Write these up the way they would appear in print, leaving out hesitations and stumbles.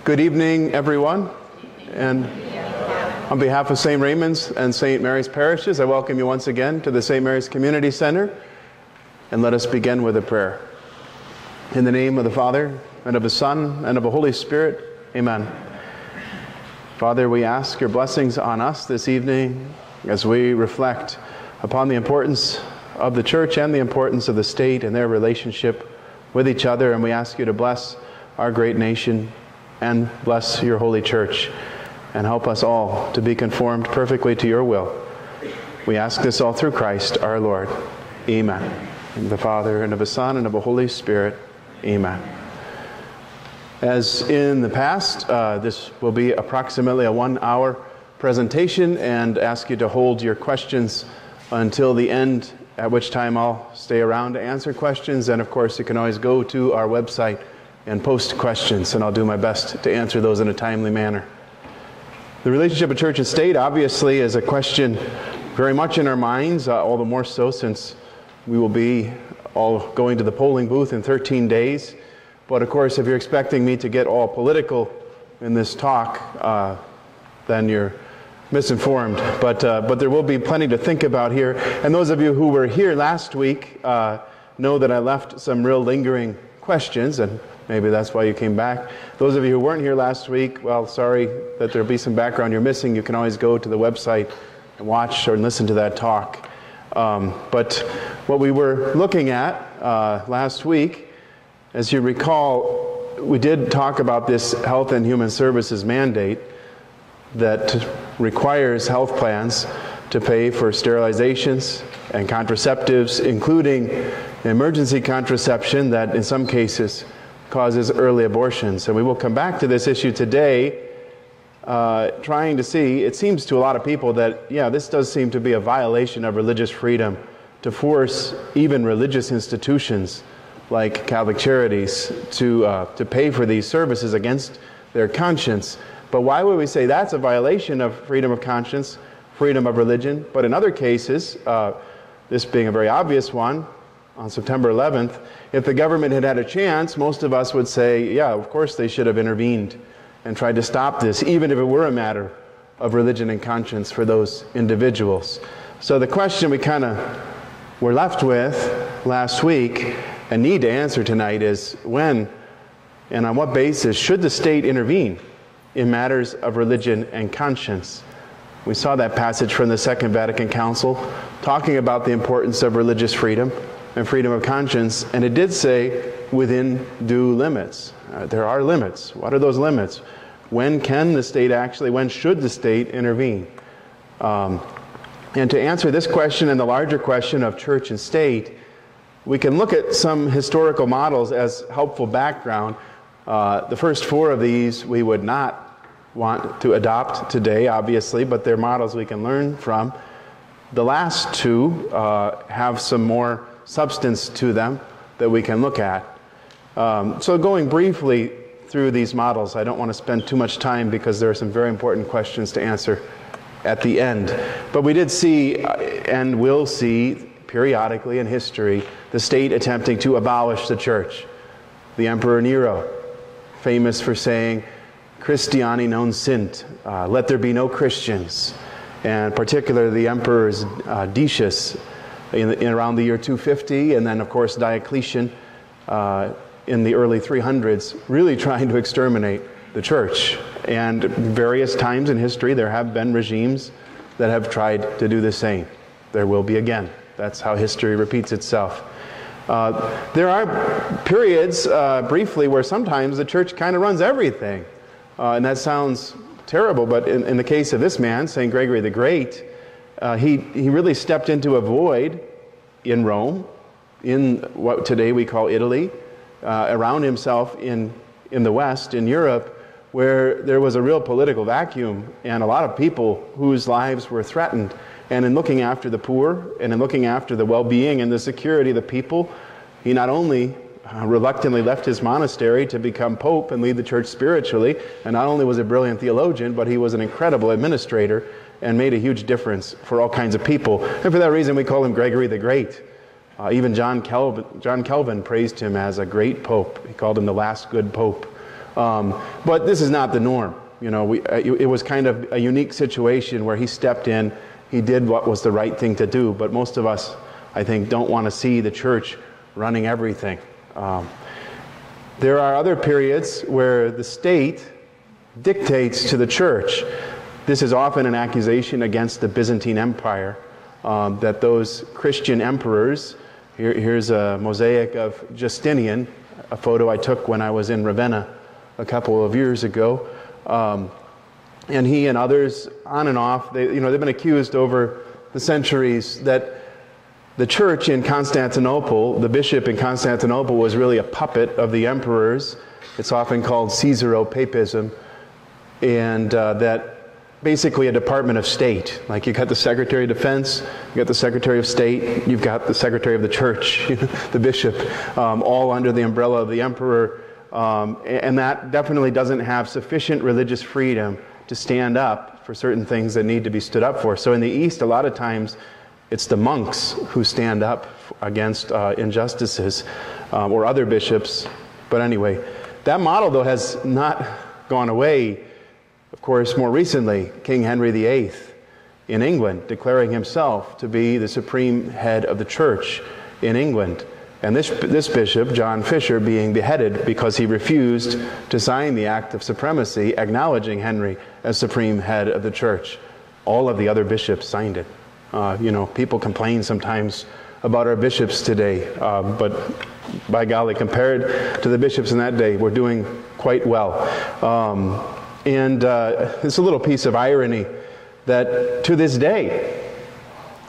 Good evening, everyone. And on behalf of St. Raymond's and St. Mary's parishes, I welcome you once again to the St. Mary's Community Center. And let us begin with a prayer. In the name of the Father, and of the Son, and of the Holy Spirit, amen. Father, we ask your blessings on us this evening as we reflect upon the importance of the church and the importance of the state and their relationship with each other. And we ask you to bless our great nation and bless your holy church and help us all to be conformed perfectly to your will. We ask this all through Christ our Lord. Amen. In the Father, and of the Son, and of the Holy Spirit. Amen. As in the past, this will be approximately a 1-hour presentation, and ask you to hold your questions until the end, at which time I'll stay around to answer questions. And of course, you can always go to our website and post questions, and I'll do my best to answer those in a timely manner. The relationship of church and state obviously is a question very much in our minds, all the more so since we will be all going to the polling booth in 13 days. But of course, if you're expecting me to get all political in this talk, then you're misinformed. But there will be plenty to think about here. And those of you who were here last week know that I left some real lingering questions, and maybe that's why you came back. Those of you who weren't here last week, well, sorry that there'll be some background you're missing. You can always go to the website and watch or listen to that talk. But what we were looking at last week, as you recall, we did talk about this Health and Human Services mandate that requires health plans to pay for sterilizations and contraceptives, including emergency contraception that in some cases causes early abortions. And we will come back to this issue today, trying to see, it seems to a lot of people that, yeah, this does seem to be a violation of religious freedom to force even religious institutions like Catholic Charities to pay for these services against their conscience. But why would we say that's a violation of freedom of conscience, freedom of religion? But in other cases, this being a very obvious one, on September 11th, if the government had had a chance, most of us would say, yeah, of course they should have intervened and tried to stop this, even if it were a matter of religion and conscience for those individuals. So the question we kind of were left with last week and need to answer tonight is when and on what basis should the state intervene in matters of religion and conscience? We saw that passage from the Second Vatican Council talking about the importance of religious freedom and freedom of conscience, and it did say within due limits. There are limits. What are those limits? When can the state actually, when should the state intervene? And to answer this question and the larger question of church and state, we can look at some historical models as helpful background. The first 4 of these we would not want to adopt today, obviously, but they're models we can learn from. The last 2 have some more substance to them that we can look at. So going briefly through these models, I don't want to spend too much time because there are some very important questions to answer at the end. But we did see and will see periodically in history the state attempting to abolish the church. The Emperor Nero, famous for saying, Christiani non sint, let there be no Christians. And particularly the emperors Decius in around the year 250, and then of course Diocletian in the early 300s, really trying to exterminate the church. And various times in history there have been regimes that have tried to do the same. There will be again. That's how history repeats itself. There are periods, briefly, where sometimes the church kind of runs everything. And that sounds terrible, but in the case of this man, St. Gregory the Great, he really stepped into a void in Rome, in what today we call Italy, around himself in the West, in Europe, where there was a real political vacuum and a lot of people whose lives were threatened. And in looking after the poor and in looking after the well-being and the security of the people, he not only reluctantly left his monastery to become pope and lead the church spiritually, and not only was a brilliant theologian, but he was an incredible administrator and made a huge difference for all kinds of people. And for that reason, we call him Gregory the Great. Even John Calvin praised him as a great pope. He called him the last good pope But this is not the norm. It was kind of a unique situation where he stepped in, he did what was the right thing to do, but most of us, I think, don't want to see the church running everything. There are other periods where the state dictates to the church. This is often an accusation against the Byzantine Empire, that those Christian emperors, here's a mosaic of Justinian, a photo I took when I was in Ravenna a couple of years ago, and he and others, on and off, they've been accused over the centuries that the church in Constantinople, the bishop in Constantinople, was really a puppet of the emperors. It's often called Caesaro-papism, and that basically a department of state. Like, you got the Secretary of Defense, you got the Secretary of State, you've got the Secretary of the Church, the bishop, all under the umbrella of the emperor, and that definitely doesn't have sufficient religious freedom to stand up for certain things that need to be stood up for. So in the East, a lot of times, it's the monks who stand up against injustices, or other bishops. But anyway, that model, though, has not gone away. Of course, more recently, King Henry VIII in England, declaring himself to be the supreme head of the church in England. And this bishop, John Fisher, being beheaded because he refused to sign the Act of Supremacy acknowledging Henry as supreme head of the church. All of the other bishops signed it. People complain sometimes about our bishops today, but by golly, compared to the bishops in that day, we're doing quite well. And it's a little piece of irony that to this day,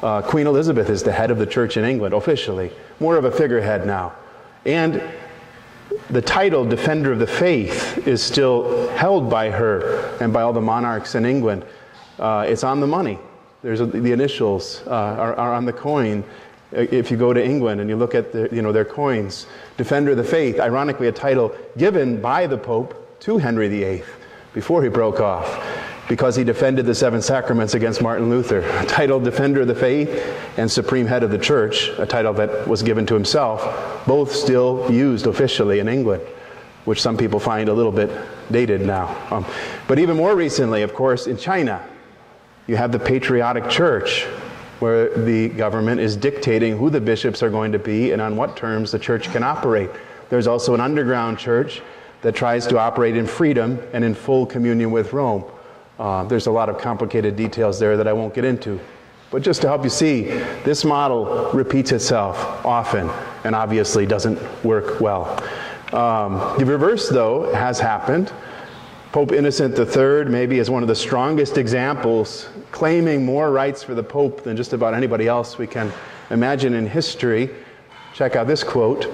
Queen Elizabeth is the head of the church in England, officially, more of a figurehead now. And the title Defender of the Faith is still held by her and by all the monarchs in England. It's on the money. The initials are on the coin. If you go to England and you look at their coins, Defender of the Faith, ironically a title given by the Pope to Henry VIII before he broke off, because he defended the seven sacraments against Martin Luther. A title Defender of the Faith and Supreme Head of the Church, a title that was given to himself, both still used officially in England, which some people find a little bit dated now. But even more recently, of course, in China, you have the Patriotic Church, where the government is dictating who the bishops are going to be and on what terms the church can operate. There's also an underground church that tries to operate in freedom and in full communion with Rome. There's a lot of complicated details there that I won't get into. But just to help you see, this model repeats itself often and obviously doesn't work well. The reverse, though, has happened. Pope Innocent III maybe is one of the strongest examples, claiming more rights for the Pope than just about anybody else we can imagine in history. Check out this quote.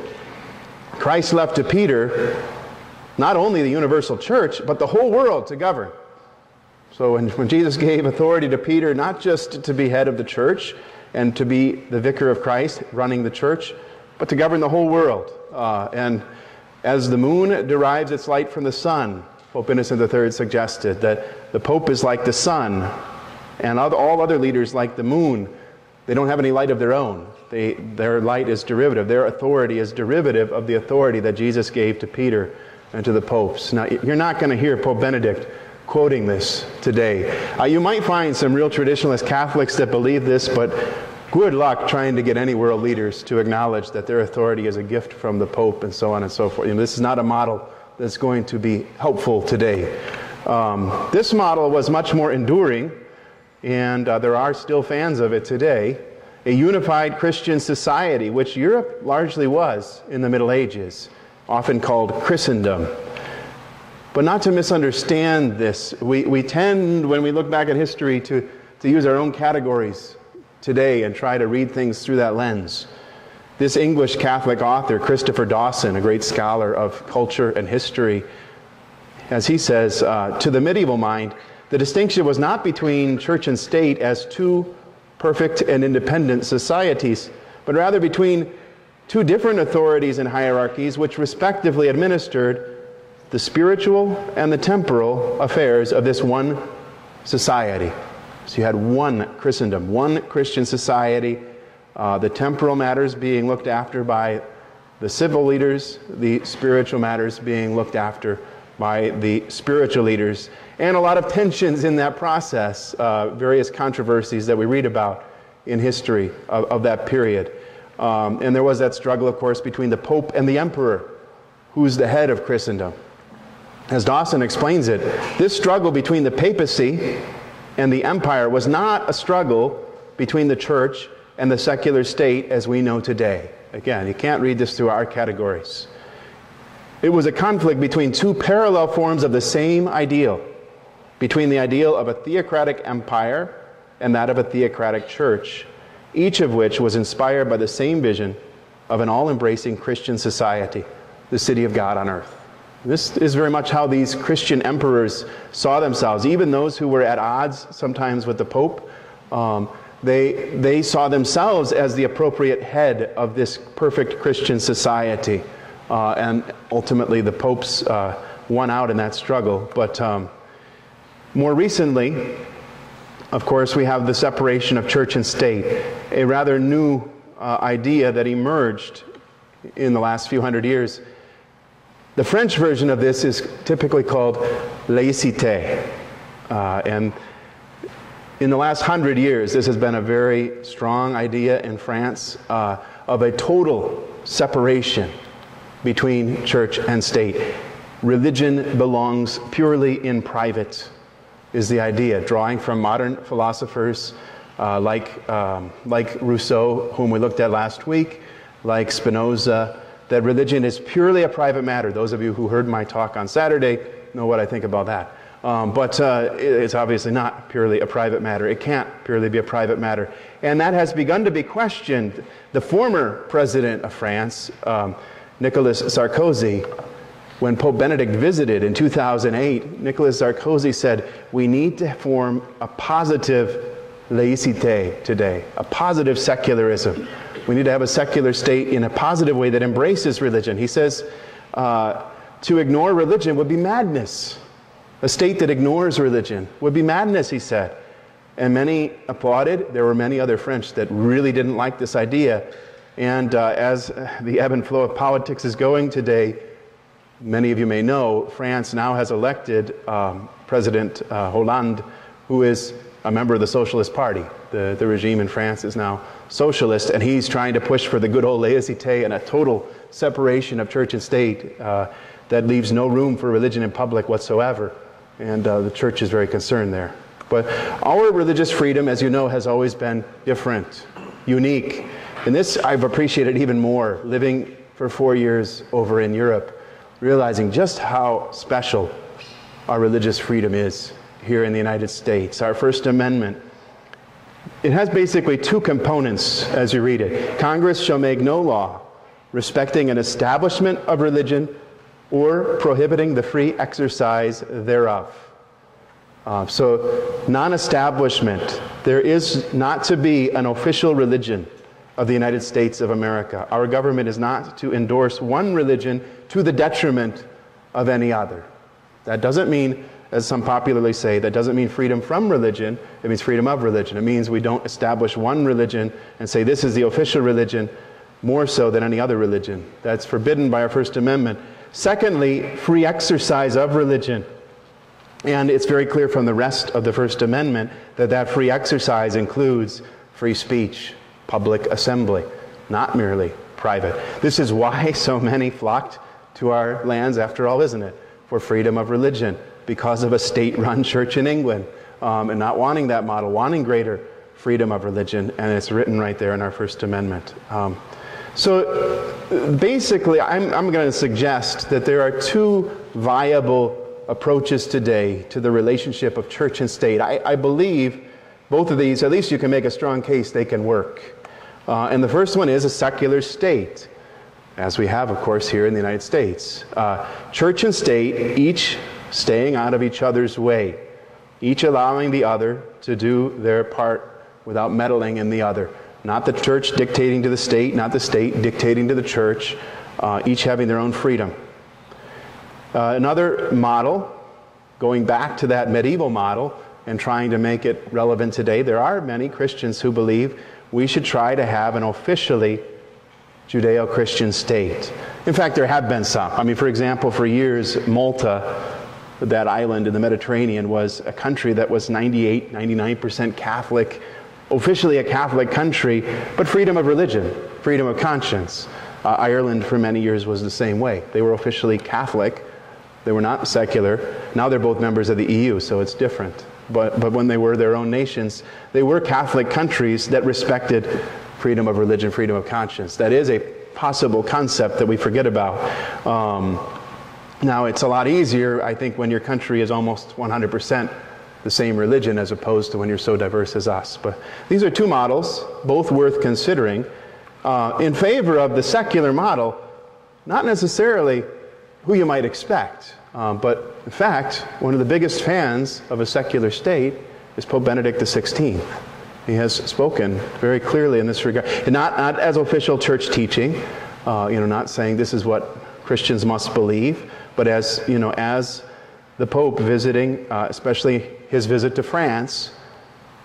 Christ left to Peter not only the universal church, but the whole world to govern. So when Jesus gave authority to Peter, not just to be head of the church and to be the vicar of Christ running the church, but to govern the whole world. And as the moon derives its light from the sun, Pope Innocent III suggested that the Pope is like the sun, and all other leaders like the moon. They don't have any light of their own. Their light is derivative. Their authority is derivative of the authority that Jesus gave to Peter and to the popes. Now, you're not going to hear Pope Benedict quoting this today. You might find some real traditionalist Catholics that believe this, but good luck trying to get any world leaders to acknowledge that their authority is a gift from the Pope and so on and so forth. This is not a model that's going to be helpful today. This model was much more enduring, and there are still fans of it today. A unified Christian society, which Europe largely was in the Middle Ages, often called Christendom. But not to misunderstand this. We tend, when we look back at history, to use our own categories today and try to read things through that lens. This English Catholic author, Christopher Dawson, a great scholar of culture and history, as he says, to the medieval mind, the distinction was not between church and state as two perfect and independent societies, but rather between two different authorities and hierarchies which respectively administered the spiritual and the temporal affairs of this one society. So you had one Christendom, one Christian society, the temporal matters being looked after by the civil leaders, the spiritual matters being looked after by the spiritual leaders, and a lot of tensions in that process, various controversies that we read about in history of that period. And there was that struggle, of course, between the Pope and the Emperor, who's the head of Christendom. As Dawson explains it, this struggle between the papacy and the empire was not a struggle between the church and the secular state as we know today. Again, you can't read this through our categories. It was a conflict between two parallel forms of the same ideal, between the ideal of a theocratic empire and that of a theocratic church, each of which was inspired by the same vision of an all-embracing Christian society, the city of God on earth. This is very much how these Christian emperors saw themselves. Even those who were at odds sometimes with the Pope, they saw themselves as the appropriate head of this perfect Christian society. And ultimately the popes won out in that struggle. But more recently, of course, we have the separation of church and state, a rather new idea that emerged in the last few hundred years. The French version of this is typically called laïcité. And in the last 100 years, this has been a very strong idea in France of a total separation between church and state. Religion belongs purely in private, is the idea, drawing from modern philosophers like Rousseau, whom we looked at last week, like Spinoza, that religion is purely a private matter. Those of you who heard my talk on Saturday know what I think about that. But it's obviously not purely a private matter. It can't purely be a private matter. And that has begun to be questioned. The former president of France, Nicolas Sarkozy, when Pope Benedict visited in 2008, Nicolas Sarkozy said, we need to form a positive laïcité today, a positive secularism. We need to have a secular state in a positive way that embraces religion. He says to ignore religion would be madness. A state that ignores religion would be madness, he said. And many applauded. There were many other French that really didn't like this idea. And as the ebb and flow of politics is going today, many of you may know, France now has elected President Hollande, who is a member of the Socialist Party. The regime in France is now socialist, and he's trying to push for the good old laïcité and a total separation of church and state that leaves no room for religion in public whatsoever. And the church is very concerned there. But our religious freedom, as you know, has always been different, unique. And this I've appreciated even more, living for 4 years over in Europe, realizing just how special our religious freedom is here in the United States. Our First Amendment, it has basically two components as you read it. Congress shall make no law respecting an establishment of religion or prohibiting the free exercise thereof. So, non-establishment. There is not to be an official religion of the United States of America. Our government is not to endorse one religion to the detriment of any other. That doesn't mean, as some popularly say, that doesn't mean freedom from religion. It means freedom of religion. It means we don't establish one religion and say this is the official religion more so than any other religion. That's forbidden by our First Amendment. Secondly, free exercise of religion. And it's very clear from the rest of the First Amendment that that free exercise includes free speech, public assembly, not merely private. This is why so many flocked to our lands, after all, isn't it? For freedom of religion, because of a state-run church in England, and not wanting that model, wanting greater freedom of religion, and it's written right there in our First Amendment. So basically, I'm going to suggest that there are two viable approaches today to the relationship of church and state. I believe both of these, at least you can make a strong case they can work. And the first one is a secular state, as we have, of course, here in the United States. Church and state, each staying out of each other's way, each allowing the other to do their part without meddling in the other. Not the church dictating to the state, not the state dictating to the church, each having their own freedom. Another model, going back to that medieval model and trying to make it relevant today, there are many Christians who believe we should try to have an officially Judeo-Christian state. In fact, there have been some. I mean, for example, for years, Malta, that island in the Mediterranean, was a country that was 98, 99% Catholic, officially a Catholic country, but freedom of religion, freedom of conscience. Ireland for many years was the same way. They were officially Catholic. They were not secular. Now they're both members of the EU, so it's different. But when they were their own nations, they were Catholic countries that respected freedom of religion, freedom of conscience. That is a possible concept that we forget about. Now, it's a lot easier, I think, when your country is almost 100% the same religion as opposed to when you're so diverse as us. But these are two models, both worth considering, in favor of the secular model, not necessarily who you might expect. But in fact, one of the biggest fans of a secular state is Pope Benedict XVI. He has spoken very clearly in this regard. And not as official church teaching, not saying this is what Christians must believe, but as the Pope visiting, especially his visit to France,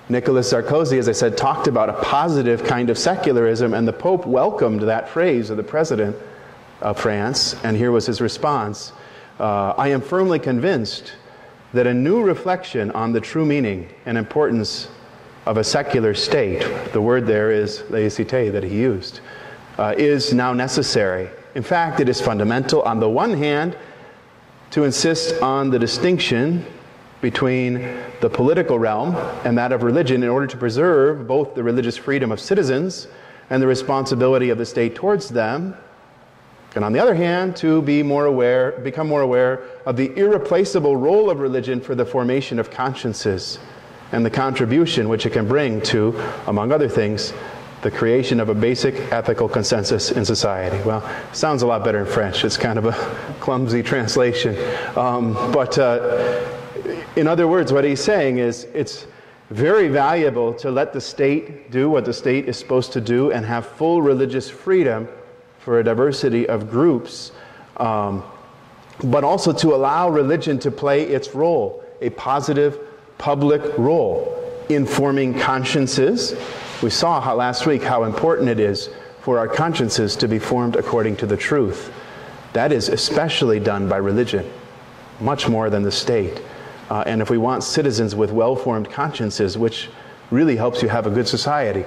Nicolas Sarkozy, as I said, talked about a positive kind of secularism, and the Pope welcomed that phrase of the President of France, and here was his response. I am firmly convinced that a new reflection on the true meaning and importance of a secular state, the word there is laicite that he used, is now necessary. In fact, it is fundamental, on the one hand, to insist on the distinction between the political realm and that of religion in order to preserve both the religious freedom of citizens and the responsibility of the state towards them, and on the other hand, to become more aware of the irreplaceable role of religion for the formation of consciences and the contribution which it can bring to, among other things, the creation of a basic ethical consensus in society. Well, it sounds a lot better in French. It's kind of a clumsy translation. But in other words, what he's saying is it's very valuable to let the state do what the state is supposed to do and have full religious freedom for a diversity of groups, but also to allow religion to play its role, a positive public role in forming consciences. We saw last week how important it is for our consciences to be formed according to the truth. That is especially done by religion, much more than the state. And if we want citizens with well-formed consciences, which really helps you have a good society,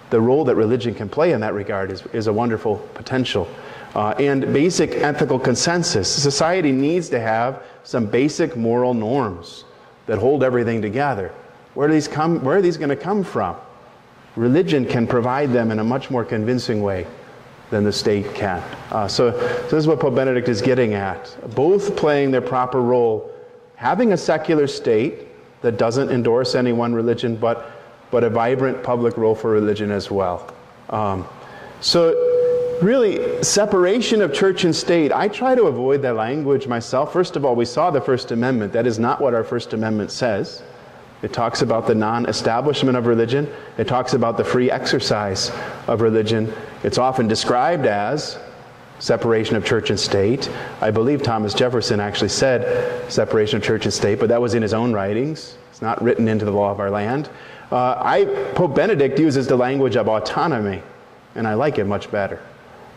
the role that religion can play in that regard is a wonderful potential. And basic ethical consensus. Society needs to have some basic moral norms that hold everything together. Where are these going to come from? Religion can provide them in a much more convincing way than the state can. So this is what Pope Benedict is getting at. Both playing their proper role, having a secular state that doesn't endorse any one religion, but a vibrant public role for religion as well. So really, separation of church and state, I try to avoid that language myself. First of all, we saw the First Amendment. That is not what our First Amendment says. It talks about the non-establishment of religion. It talks about the free exercise of religion. It's often described as separation of church and state. I believe Thomas Jefferson actually said separation of church and state, but that was in his own writings. It's not written into the law of our land. Pope Benedict uses the language of autonomy, and I like it much better.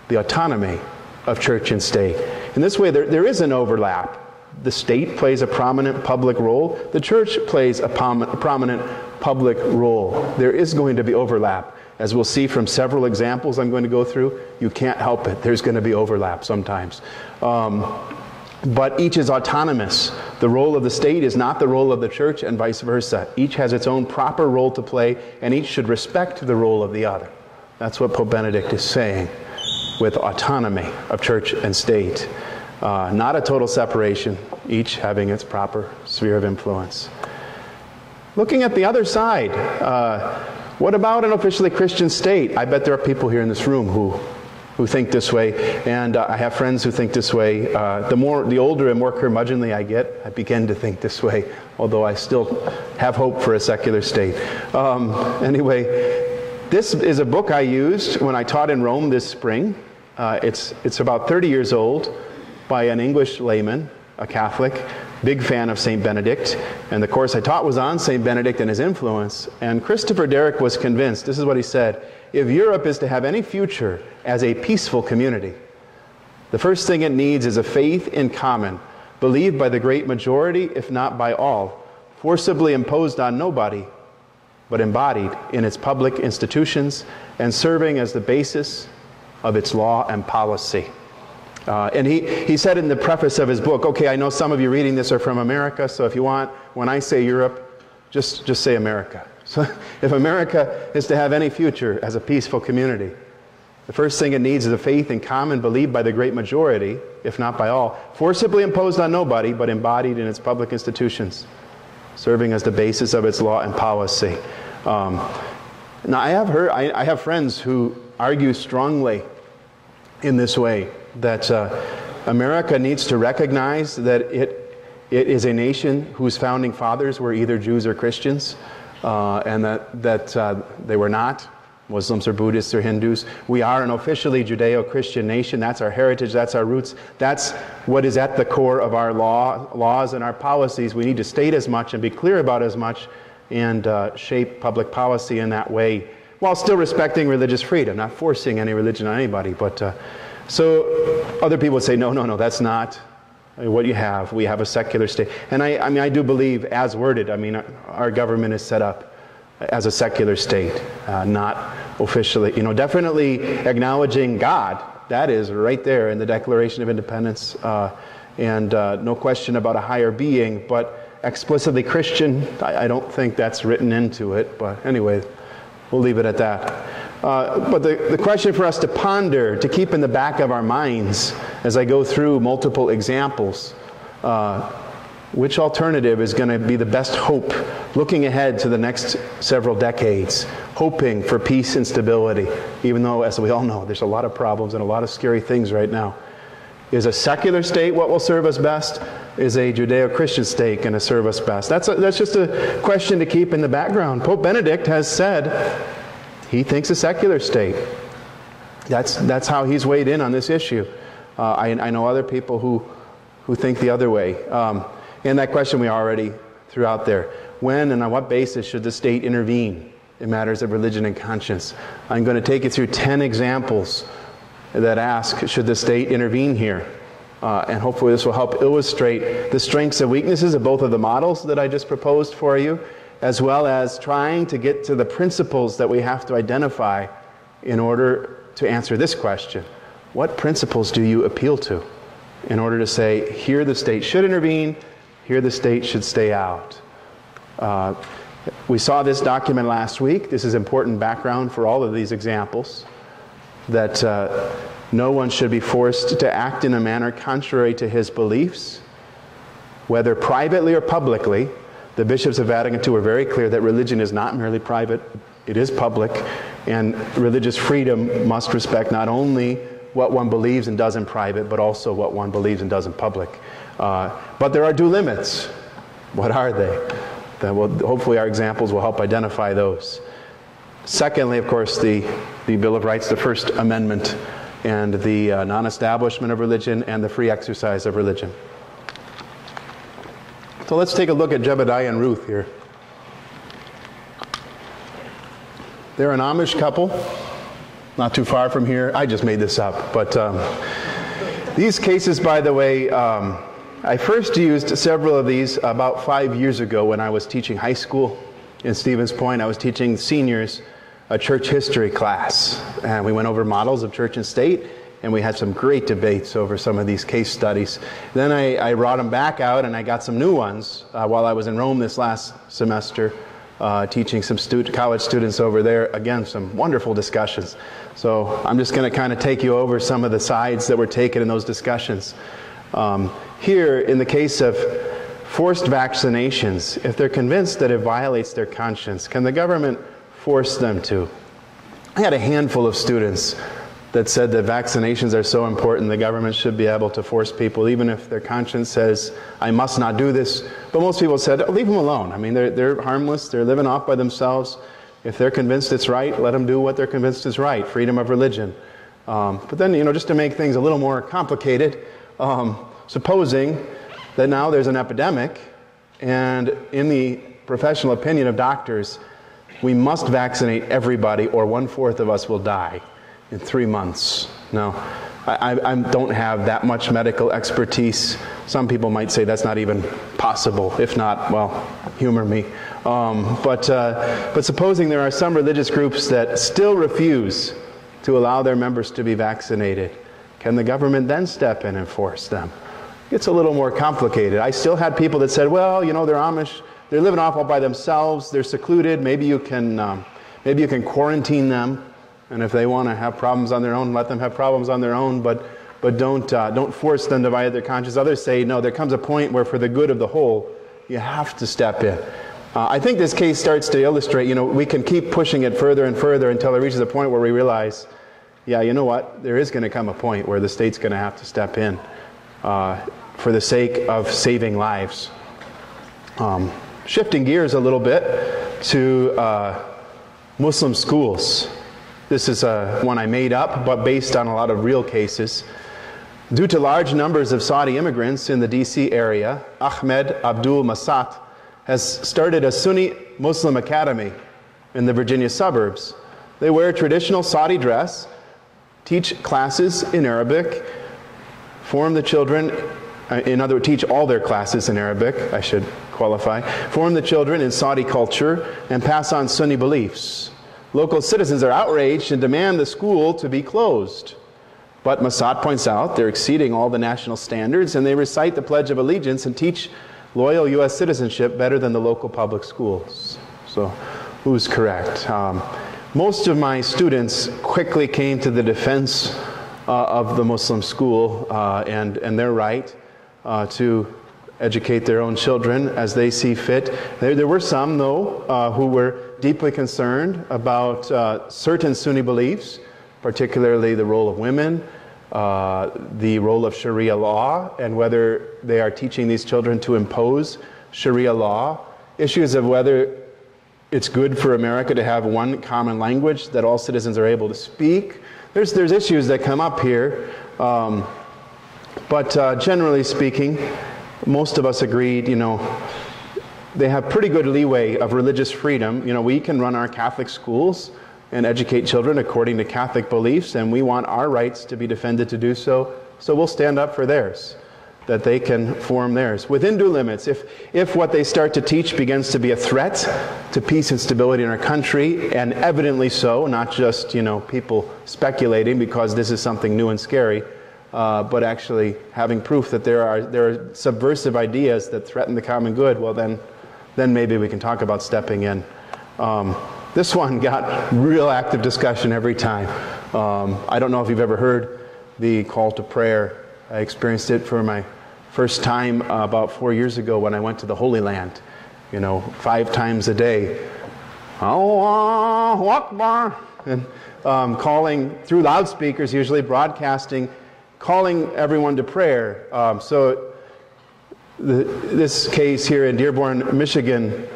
The autonomy of church and state. In this way, there is an overlap. The state plays a prominent public role. The church plays a prominent public role. There is going to be overlap. As we'll see from several examples I'm going to go through, you can't help it. There's going to be overlap sometimes. But each is autonomous. The role of the state is not the role of the church, and vice versa. Each has its own proper role to play, and each should respect the role of the other. That's what Pope Benedict is saying with autonomy of church and state. Not a total separation, each having its proper sphere of influence. Looking at the other side, what about an officially Christian state? I bet there are people here in this room who think this way, and I have friends who think this way. The older and more curmudgeonly I get, I begin to think this way, although I still have hope for a secular state. Anyway, this is a book I used when I taught in Rome this spring. It's about 30 years old, by an English layman, a Catholic, big fan of St. Benedict. And the course I taught was on St. Benedict and his influence. And Christopher Derrick was convinced, this is what he said, if Europe is to have any future as a peaceful community, the first thing it needs is a faith in common, believed by the great majority, if not by all, forcibly imposed on nobody, but embodied in its public institutions and serving as the basis of its law and policy. And he said in the preface of his book, okay, I know some of you reading this are from America, so if you want, when I say Europe, just say America. So if America is to have any future as a peaceful community, the first thing it needs is a faith in common, believed by the great majority, if not by all, forcibly imposed on nobody, but embodied in its public institutions, serving as the basis of its law and policy. Now, I have friends who argue strongly in this way, that America needs to recognize that it is a nation whose founding fathers were either Jews or Christians, and that they were not Muslims or Buddhists or Hindus. We are an officially Judeo-Christian nation. That's our heritage. That's our roots. That's what is at the core of our laws and our policies. We need to state as much and be clear about as much and shape public policy in that way, while still respecting religious freedom, not forcing any religion on anybody. But so other people would say, no, that's not what you have. We have a secular state. And I do believe, as worded, our government is set up as a secular state, not officially, definitely acknowledging God. That is right there in the Declaration of Independence, and no question about a higher being, but explicitly Christian, I don't think that's written into it. But anyway, we'll leave it at that. But the question for us to ponder, to keep in the back of our minds as I go through multiple examples, which alternative is going to be the best hope looking ahead to the next several decades, hoping for peace and stability, even though, as we all know, there's a lot of problems and a lot of scary things right now. Is a secular state what will serve us best? Is a Judeo-Christian state going to serve us best? That's just a question to keep in the background. Pope Benedict has said he thinks a secular state. That's how he's weighed in on this issue. I know other people who think the other way. And that question we already threw out there. When and on what basis should the state intervene in matters of religion and conscience? I'm going to take you through 10 examples that ask, should the state intervene here? And hopefully this will help illustrate the strengths and weaknesses of both of the models that I just proposed for you, as well as trying to get to the principles that we have to identify in order to answer this question. What principles do you appeal to in order to say, here the state should intervene, here the state should stay out? We saw this document last week. This is important background for all of these examples, that no one should be forced to act in a manner contrary to his beliefs, whether privately or publicly. The bishops of Vatican II were very clear that religion is not merely private, it is public, and religious freedom must respect not only what one believes and does in private, but also what one believes and does in public. But there are due limits. What are they? Hopefully our examples will help identify those. Secondly, of course, the Bill of Rights, the First Amendment, and the non-establishment of religion and the free exercise of religion. So let's take a look at Jebediah and Ruth here. They're an Amish couple, not too far from here. I just made this up. But these cases, by the way, I first used several of these about 5 years ago when I was teaching high school in Stevens Point. I was teaching seniors a church history class, and we went over models of church and state, and we had some great debates over some of these case studies. Then I brought them back out, and I got some new ones while I was in Rome this last semester, teaching some college students over there. Again, some wonderful discussions. So I'm just going to kind of take you over some of the sides that were taken in those discussions. Here, in the case of forced vaccinations, if they're convinced that it violates their conscience, can the government force them to? I had a handful of students that said that vaccinations are so important the government should be able to force people, even if their conscience says, I must not do this. But most people said, leave them alone. I mean, they're harmless, they're living off by themselves. If they're convinced it's right, let them do what they're convinced is right, freedom of religion. But then, just to make things a little more complicated, supposing that now there's an epidemic, and in the professional opinion of doctors, we must vaccinate everybody or 1/4 of us will die in 3 months. Now, I don't have that much medical expertise. Some people might say that's not even possible. If not, well, humor me. But supposing there are some religious groups that still refuse to allow their members to be vaccinated, can the government then step in and force them? It's a little more complicated. I still had people that said, well, you know, they're Amish, they're living off all by themselves, they're secluded, maybe you can quarantine them, and if they want to have problems on their own, let them have problems on their own, but don't force them to violate their conscience. Others say, no, there comes a point where for the good of the whole, you have to step in. I think this case starts to illustrate, you know, we can keep pushing it further and further until it reaches a point where we realize, yeah, you know what, there is going to come a point where the state's going to have to step in for the sake of saving lives. Shifting gears a little bit to Muslim schools. This is one I made up, but based on a lot of real cases. Due to large numbers of Saudi immigrants in the D.C. area, Ahmed Abdul Masat has started a Sunni Muslim academy in the Virginia suburbs. They wear traditional Saudi dress, teach classes in Arabic, form the children, in other words, teach all their classes in Arabic, I should qualify, form the children in Saudi culture, and pass on Sunni beliefs. Local citizens are outraged and demand the school to be closed. But Masat points out they're exceeding all the national standards, and they recite the Pledge of Allegiance and teach loyal U.S. citizenship better than the local public schools. So, who's correct? Most of my students quickly came to the defense of the Muslim school and their right to educate their own children as they see fit. There were some, though, who were deeply concerned about certain Sunni beliefs, particularly the role of women, the role of Sharia law, and whether they are teaching these children to impose Sharia law, issues of whether it's good for America to have one common language that all citizens are able to speak. There's issues that come up here, but generally speaking, most of us agreed, you know, they have pretty good leeway of religious freedom. You know, we can run our Catholic schools and educate children according to Catholic beliefs, and we want our rights to be defended to do so, so we'll stand up for theirs, that they can form theirs within due limits. If what they start to teach begins to be a threat to peace and stability in our country, and evidently so, not just, you know, people speculating because this is something new and scary, but actually having proof that there are subversive ideas that threaten the common good, well then maybe we can talk about stepping in. This one got real active discussion every time. I don't know if you've ever heard the call to prayer. I experienced it for my first time about 4 years ago when I went to the Holy Land. You know, 5 times a day. Allahu Akbar! And calling through loudspeakers, usually broadcasting, calling everyone to prayer. So this case here in Dearborn, Michigan,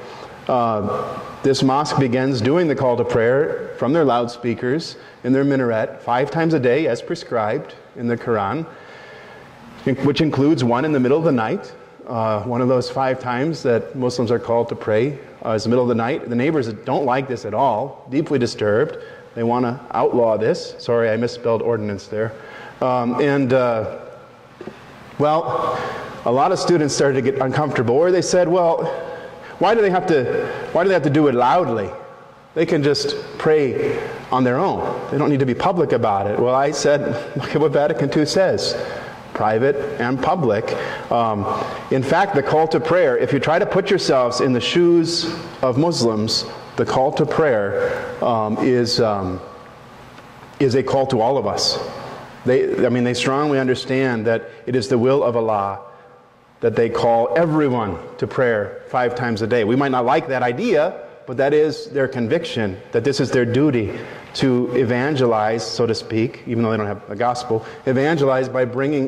this mosque begins doing the call to prayer from their loudspeakers in their minaret 5 times a day as prescribed in the Quran, which includes one in the middle of the night. One of those 5 times that Muslims are called to pray is the middle of the night. The neighbors don't like this at all, deeply disturbed. They want to outlaw this. Sorry, I misspelled ordinance there. Well, a lot of students started to get uncomfortable, or they said, well, why do they have to do it loudly? They can just pray on their own. They don't need to be public about it. Well, I said, look at what Vatican II says. Private and public. In fact, the call to prayer, if you try to put yourselves in the shoes of Muslims, the call to prayer is a call to all of us. They strongly understand that it is the will of Allah that they call everyone to prayer 5 times a day. We might not like that idea, but that is their conviction, that this is their duty to evangelize, so to speak, even though they don't have a gospel, evangelize by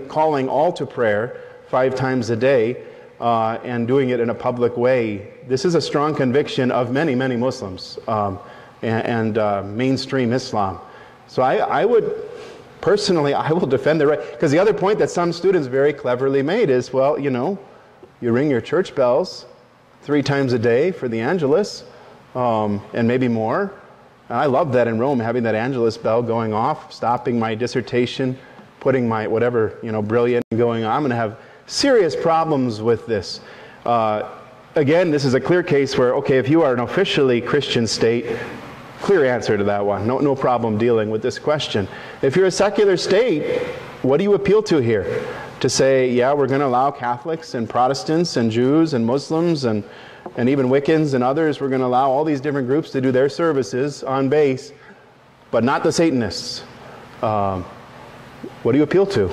calling all to prayer 5 times a day and doing it in a public way. This is a strong conviction of many, many Muslims and mainstream Islam. So I would... Personally, I will defend the right, because the other point that some students very cleverly made is, well, you know, you ring your church bells 3 times a day for the Angelus. and maybe more. And I loved that in Rome, having that Angelus bell going off, stopping my dissertation, putting my whatever, brilliant going on. I'm going to have serious problems with this. Again, this is a clear case where, okay, if you are an officially Christian state, clear answer to that one. No problem dealing with this question. If you're a secular state, what do you appeal to here? To say, yeah, we're going to allow Catholics and Protestants and Jews and Muslims and even Wiccans and others, we're going to allow all these different groups to do their services on base, but not the Satanists. What do you appeal to?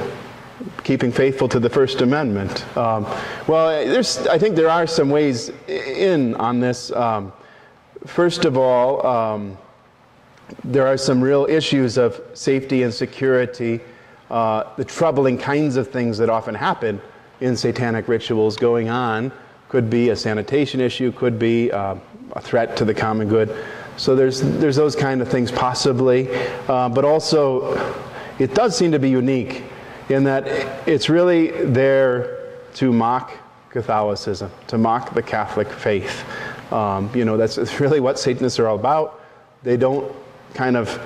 Keeping faithful to the First Amendment. Well, I think there are some ways in on this. First of all, there are some real issues of safety and security, the troubling kinds of things that often happen in satanic rituals going on. Could be a sanitation issue, could be a threat to the common good. So there's those kind of things possibly, but also it does seem to be unique in that it's really there to mock Catholicism, to mock the Catholic faith. That's really what Satanists are all about. They don't kind of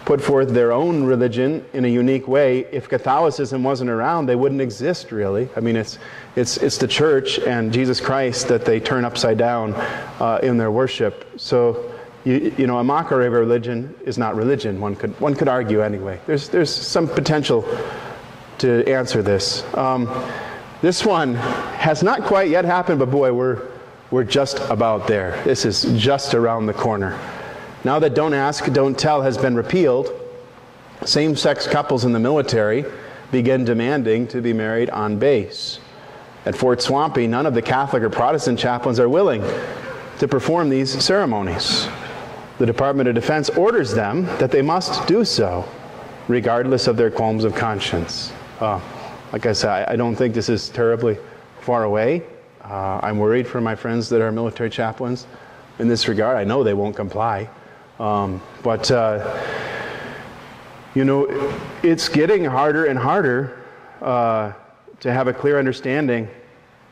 put forth their own religion in a unique way. If Catholicism wasn't around, they wouldn't exist, really. I mean, it's the church and Jesus Christ that they turn upside down in their worship. So, a mockery of a religion is not religion. One could argue anyway. There's some potential to answer this. This one has not quite yet happened, but boy, we're just about there. This is just around the corner. Now that Don't Ask, Don't Tell has been repealed, same-sex couples in the military begin demanding to be married on base. At Fort Swampy, none of the Catholic or Protestant chaplains are willing to perform these ceremonies. The Department of Defense orders them that they must do so, regardless of their qualms of conscience. Like I said, I don't think this is terribly far away. I'm worried for my friends that are military chaplains in this regard. I know they won't comply. It's getting harder and harder to have a clear understanding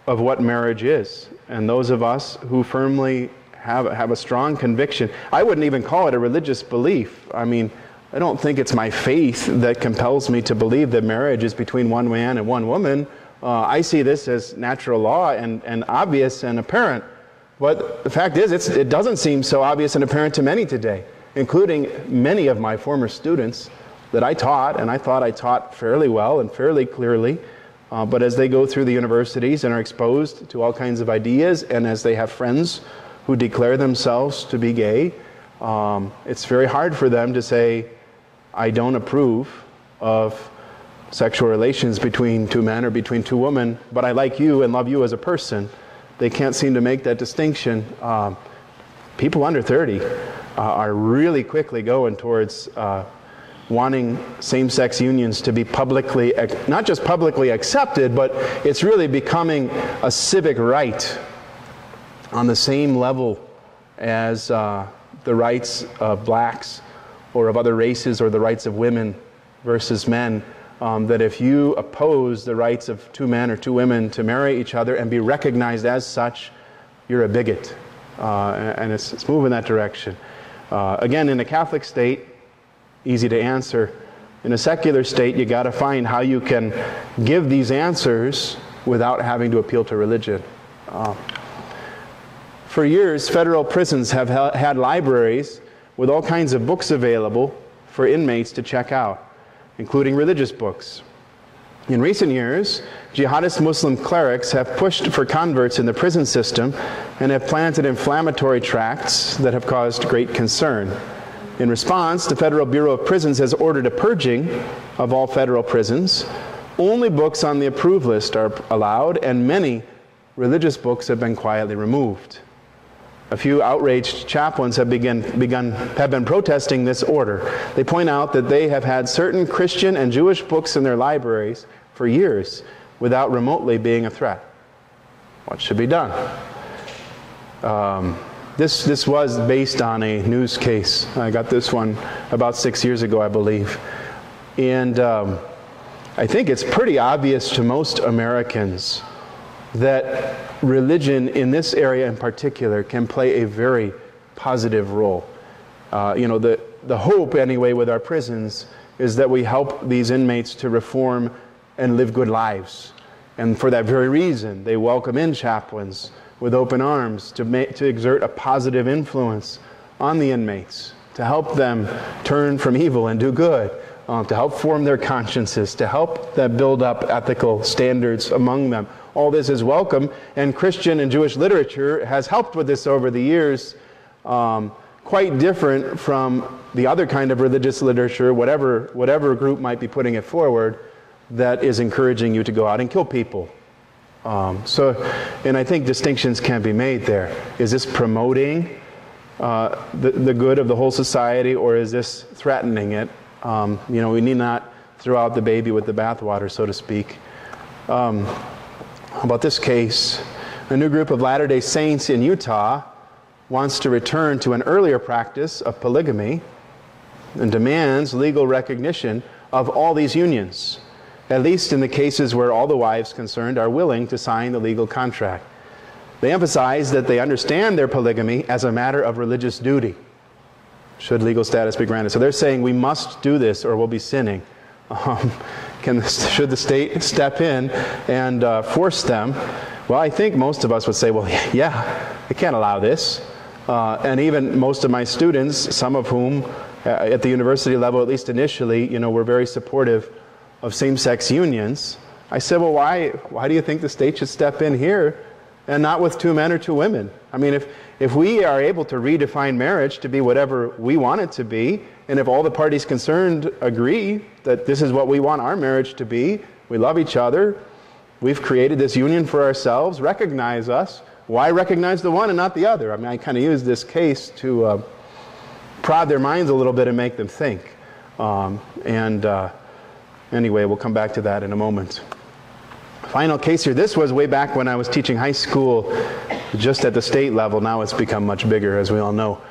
of what marriage is. And those of us who firmly have a strong conviction, I wouldn't even call it a religious belief. I mean, I don't think it's my faith that compels me to believe that marriage is between one man and one woman. I see this as natural law and obvious and apparent. But the fact is, it doesn't seem so obvious and apparent to many today, including many of my former students that I taught, and I thought I taught fairly well and fairly clearly. But as they go through the universities and are exposed to all kinds of ideas, and as they have friends who declare themselves to be gay, it's very hard for them to say, I don't approve of sexual relations between two men or between two women, but I like you and love you as a person. They can't seem to make that distinction. People under 30 are really quickly going towards wanting same-sex unions to be publicly, not just publicly accepted, but it's really becoming a civic right on the same level as the rights of blacks or of other races or the rights of women versus men. That if you oppose the rights of two men or two women to marry each other and be recognized as such, you're a bigot. And it's moving that direction. Again, in a Catholic state, easy to answer. In a secular state, you got to find how you can give these answers without having to appeal to religion. For years, federal prisons have had libraries with all kinds of books available for inmates to check out, including religious books. In recent years, jihadist Muslim clerics have pushed for converts in the prison system and have planted inflammatory tracts that have caused great concern. In response, the Federal Bureau of Prisons has ordered a purging of all federal prisons. Only books on the approved list are allowed, and many religious books have been quietly removed. A few outraged chaplains have been protesting this order. They point out that they have had certain Christian and Jewish books in their libraries for years without remotely being a threat. What should be done? This was based on a news case. I got this one about 6 years ago, I believe. And I think it's pretty obvious to most Americans that religion in this area in particular can play a very, positive role. The hope, anyway, with our prisons is that we help these inmates to reform and live good lives. And for that very reason, they welcome in chaplains with open arms to exert a positive influence on the inmates, to help them turn from evil and do good, to help form their consciences, to help them build up ethical standards among them. All this is welcome, and Christian and Jewish literature has helped with this over the years, quite different from the other kind of religious literature, whatever group might be putting it forward, that is encouraging you to go out and kill people. And I think distinctions can be made there. Is this promoting the good of the whole society, or is this threatening it? We need not throw out the baby with the bathwater, so to speak. How about this case? A new group of Latter-day Saints in Utah wants to return to an earlier practice of polygamy and demands legal recognition of all these unions, at least in the cases where all the wives concerned are willing to sign the legal contract. They emphasize that they understand their polygamy as a matter of religious duty, should legal status be granted. So they're saying we must do this or we'll be sinning. Should the state step in and force them? Well, I think most of us would say, well, yeah, they can't allow this. And even most of my students, some of whom at the university level, at least initially, were very supportive of same-sex unions. I said, well, why do you think the state should step in here and not with 2 men or 2 women? I mean, if we are able to redefine marriage to be whatever we want it to be, and if all the parties concerned agree that this is what we want our marriage to be, we love each other, we've created this union for ourselves, recognize us, why recognize the one and not the other? I mean, I kind of use this case to prod their minds a little bit and make them think. Anyway, we'll come back to that in a moment. Final case here. This was way back when I was teaching high school, just at the state level. Now it's become much bigger, as we all know.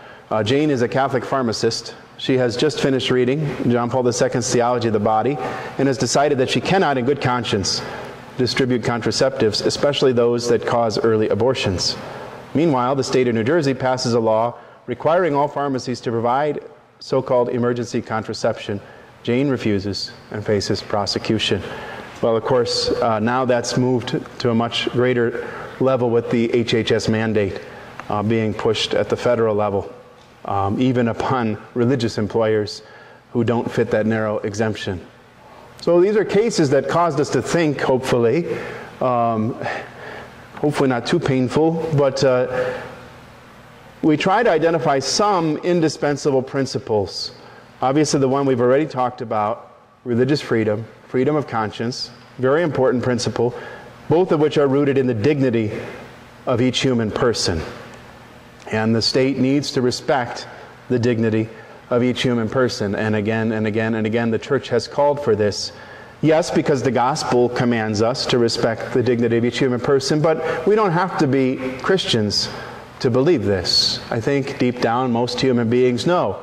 Jane is a Catholic pharmacist. She has just finished reading John Paul II's Theology of the Body and has decided that she cannot, in good conscience, distribute contraceptives, especially those that cause early abortions. Meanwhile, the state of New Jersey passes a law requiring all pharmacies to provide so-called emergency contraception. Jane refuses and faces prosecution. Well, of course, now that's moved to a much greater level with the HHS mandate being pushed at the federal level, even upon religious employers who don't fit that narrow exemption. So these are cases that caused us to think, hopefully not too painful, but we try to identify some indispensable principles. Obviously, the one we've already talked about, religious freedom, freedom of conscience, very important principle, both of which are rooted in the dignity of each human person. And the state needs to respect the dignity of each human person. And again and again and again, the church has called for this. Yes, because the gospel commands us to respect the dignity of each human person, but we don't have to be Christians to believe this. I think deep down, most human beings know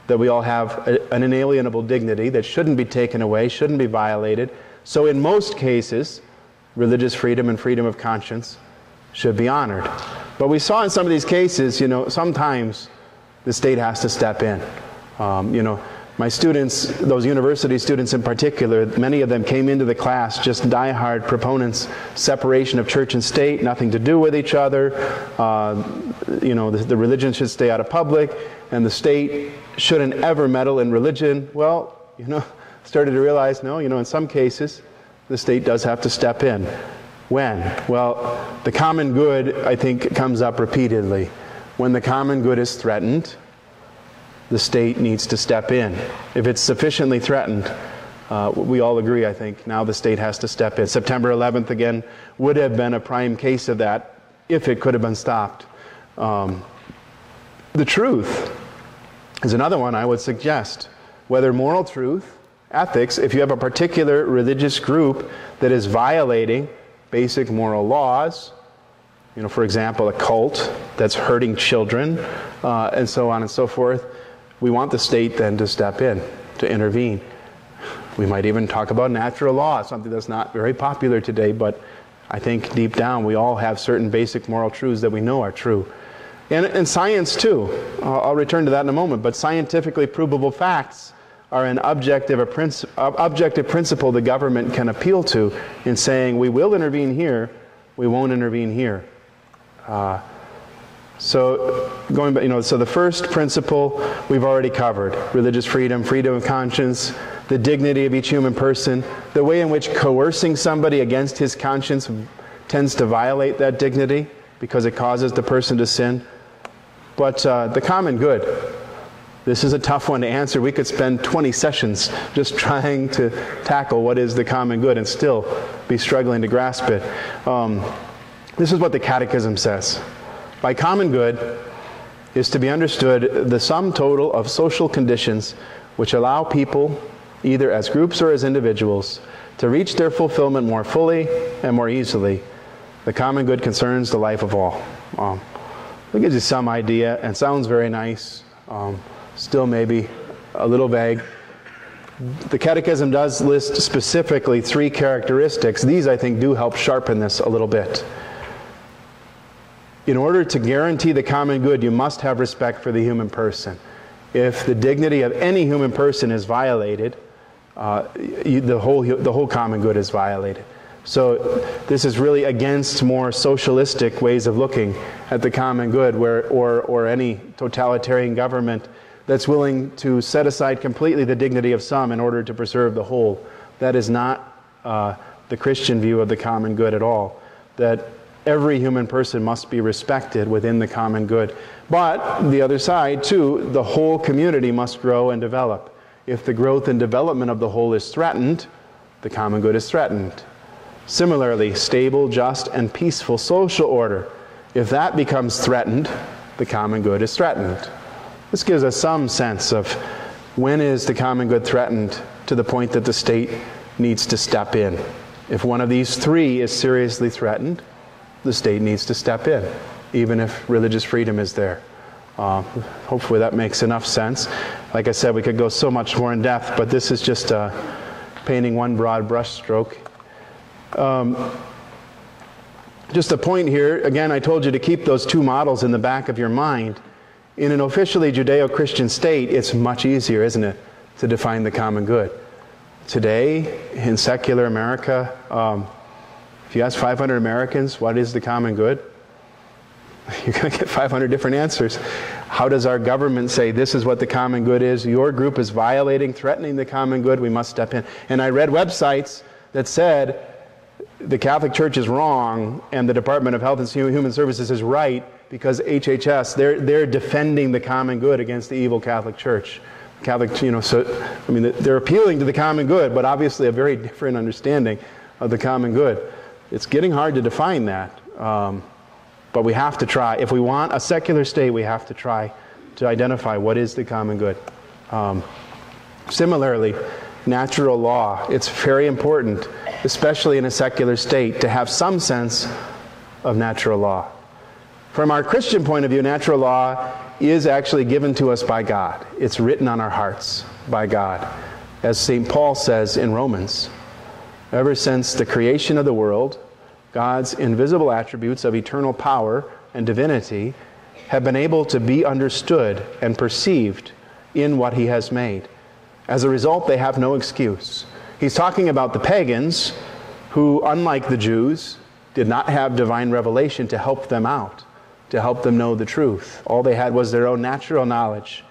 that we all have an inalienable dignity that shouldn't be taken away, shouldn't be violated. So in most cases, religious freedom and freedom of conscience should be honored. But we saw in some of these cases, sometimes the state has to step in. My students, those university students in particular, many of them came into the class just diehard proponents, separation of church and state, nothing to do with each other. The religion should stay out of public, and the state shouldn't ever meddle in religion. Well, started to realize, no, in some cases, the state does have to step in. When? Well, the common good, I think, comes up repeatedly. When the common good is threatened, the state needs to step in. If it's sufficiently threatened, we all agree, I think, now the state has to step in. September 11th, again, would have been a prime case of that if it could have been stopped. The truth is another one I would suggest. Whether moral truth, ethics, if you have a particular religious group that is violating basic moral laws, for example, a cult that's hurting children, and so on and so forth, we want the state then to step in, to intervene. We might even talk about natural law, something that's not very popular today, but I think deep down we all have certain basic moral truths that we know are true. And science too. I'll return to that in a moment, but scientifically provable facts are an objective principle the government can appeal to in saying we will intervene here, we won't intervene here. So going back, so the first principle we've already covered: religious freedom, freedom of conscience, the dignity of each human person, the way in which coercing somebody against his conscience tends to violate that dignity because it causes the person to sin. But the common good. This is a tough one to answer. We could spend 20 sessions just trying to tackle what is the common good and still be struggling to grasp it. This is what the Catechism says. By common good is to be understood the sum total of social conditions which allow people, either as groups or as individuals, to reach their fulfillment more fully and more easily. The common good concerns the life of all. That gives you some idea and sounds very nice. Still maybe a little vague. The Catechism does list specifically 3 characteristics. These, I think, do help sharpen this a little bit. In order to guarantee the common good, you must have respect for the human person. If the dignity of any human person is violated, the whole common good is violated. So this is really against more socialistic ways of looking at the common good, or any totalitarian government that's willing to set aside completely the dignity of some in order to preserve the whole. That is not the Christian view of the common good at all. That every human person must be respected within the common good. But the other side, too, the whole community must grow and develop. If the growth and development of the whole is threatened, the common good is threatened. Similarly, stable, just, and peaceful social order. If that becomes threatened, the common good is threatened. This gives us some sense of when is the common good threatened to the point that the state needs to step in. If one of these 3 is seriously threatened, the state needs to step in, even if religious freedom is there. Hopefully that makes enough sense. Like I said, we could go so much more in depth, but this is just painting one broad brushstroke. Just a point here, again, I told you to keep those 2 models in the back of your mind. In an officially Judeo-Christian state, it's much easier, isn't it, to define the common good. Today, in secular America, if you ask 500 Americans, what is the common good? You're going to get 500 different answers. How does our government say this is what the common good is? Your group is violating, threatening the common good, we must step in. And I read websites that said the Catholic Church is wrong and the Department of Health and Human Services is right because HHS, they're defending the common good against the evil Catholic Church. Catholic, they're appealing to the common good, but obviously a very different understanding of the common good. It's getting hard to define that, but we have to try. If we want a secular state, we have to try to identify what is the common good. Similarly, natural law. It's very important, especially in a secular state, to have some sense of natural law. From our Christian point of view, natural law is actually given to us by God. It's written on our hearts by God. As St. Paul says in Romans, ever since the creation of the world, God's invisible attributes of eternal power and divinity have been able to be understood and perceived in what He has made. As a result, they have no excuse. He's talking about the pagans who, unlike the Jews, did not have divine revelation to help them out, to help them know the truth. All they had was their own natural knowledge.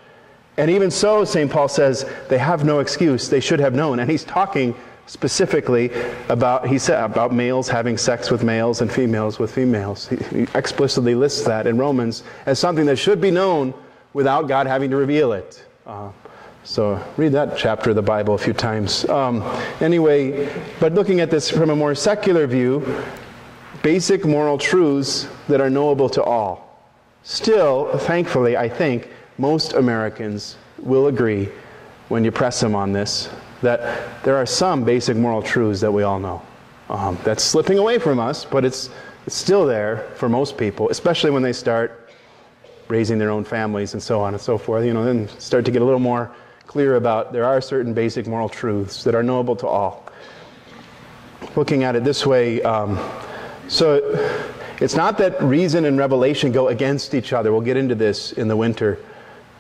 And even so, St. Paul says, they have no excuse. They should have known. And he's talking specifically about males having sex with males and females with females. He explicitly lists that in Romans as something that should be known without God having to reveal it. So read that chapter of the Bible a few times. Anyway, but looking at this from a more secular view, basic moral truths that are knowable to all. Still, thankfully, I think most Americans will agree when you press them on this, that there are some basic moral truths that we all know. That's slipping away from us, but it's still there for most people, especially when they start raising their own families and so on and so forth. Then start to get a little more clear about there are certain basic moral truths that are knowable to all. Looking at it this way, so It's not that reason and revelation go against each other. We'll get into this in the winter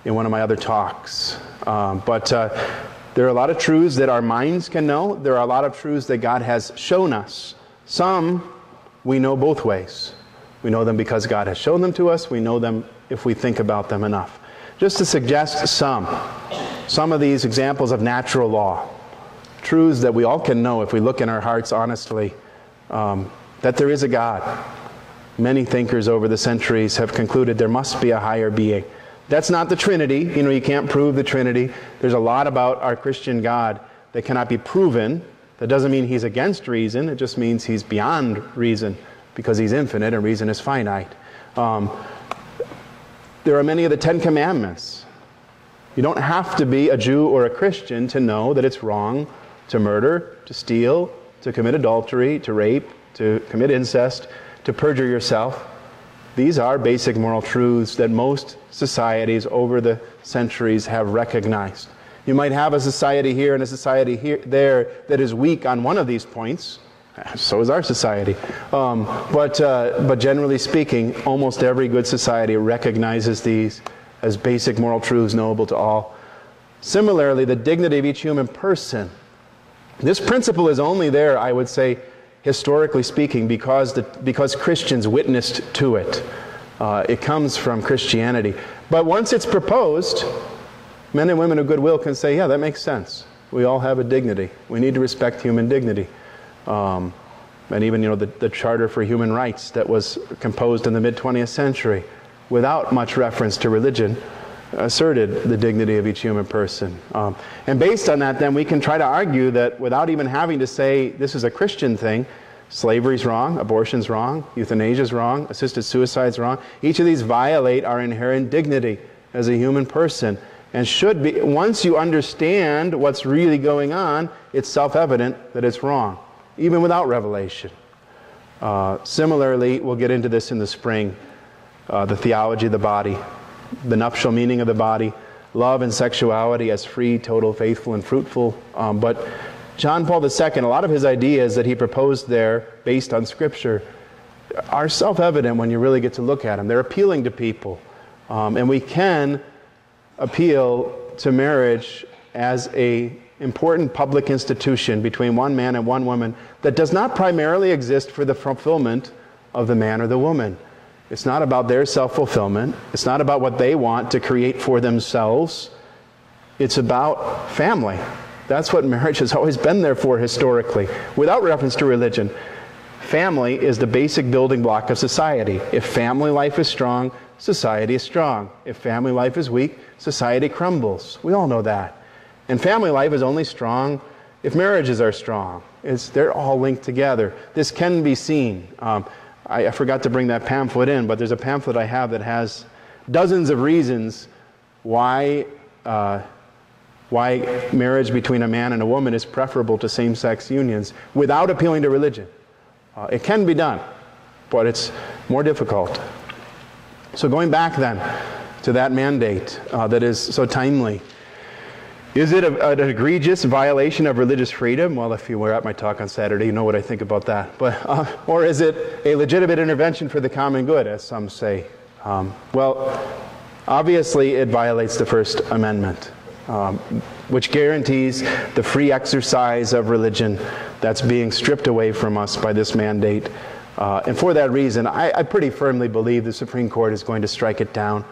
in one of my other talks. But there are a lot of truths that our minds can know. There are a lot of truths that God has shown us. Some we know both ways. We know them because God has shown them to us. We know them if we think about them enough. Just to suggest some of these examples of natural law, truths that we all can know if we look in our hearts honestly, that there is a God. Many thinkers over the centuries have concluded there must be a higher being. That's not the Trinity. You know, you can't prove the Trinity. There's a lot about our Christian God that cannot be proven. That doesn't mean he's against reason. It just means he's beyond reason because he's infinite and reason is finite. There are many of the Ten Commandments. You don't have to be a Jew or a Christian to know that it's wrong to murder, to steal, to commit adultery, to rape, to commit incest, to perjure yourself. These are basic moral truths that most societies over the centuries have recognized. You might have a society here and a society there that is weak on one of these points. So is our society. But generally speaking, almost every good society recognizes these as basic moral truths knowable to all. Similarly, the dignity of each human person. This principle is only there, I would say, historically speaking, because Christians witnessed to it. It comes from Christianity. But once it's proposed, men and women of goodwill can say, yeah, that makes sense. We all have a dignity. We need to respect human dignity. And even, the Charter for Human Rights that was composed in the mid-20th century, without much reference to religion, asserted the dignity of each human person. And based on that, then, we can try to argue that without even having to say this is a Christian thing, slavery's wrong, abortion's wrong, euthanasia's wrong, assisted suicide's wrong. Each of these violate our inherent dignity as a human person. And should be, once you understand what's really going on, it's self-evident that it's wrong, even without revelation. Similarly, we'll get into this in the spring, the theology of the body, the nuptial meaning of the body, love and sexuality as free, total, faithful, and fruitful. But John Paul II, a lot of his ideas that he proposed there, based on Scripture, are self-evident when you really get to look at them. They're appealing to people. And we can appeal to marriage as an important public institution between one man and one woman that does not primarily exist for the fulfillment of the man or the woman. It's not about their self-fulfillment. It's not about what they want to create for themselves. It's about family. That's what marriage has always been there for historically, without reference to religion. Family is the basic building block of society. If family life is strong, society is strong. If family life is weak, society crumbles. We all know that. And family life is only strong if marriages are strong. They're all linked together. This can be seen. I forgot to bring that pamphlet in, but there's a pamphlet I have that has dozens of reasons why marriage between a man and a woman is preferable to same-sex unions without appealing to religion. It can be done, but it's more difficult. So going back then to that mandate that is so timely, is it an egregious violation of religious freedom? Well, if you were at my talk on Saturday, you know what I think about that. But or is it a legitimate intervention for the common good, as some say? Well, obviously it violates the First Amendment, which guarantees the free exercise of religion that's being stripped away from us by this mandate. And for that reason, I pretty firmly believe the Supreme Court is going to strike it down.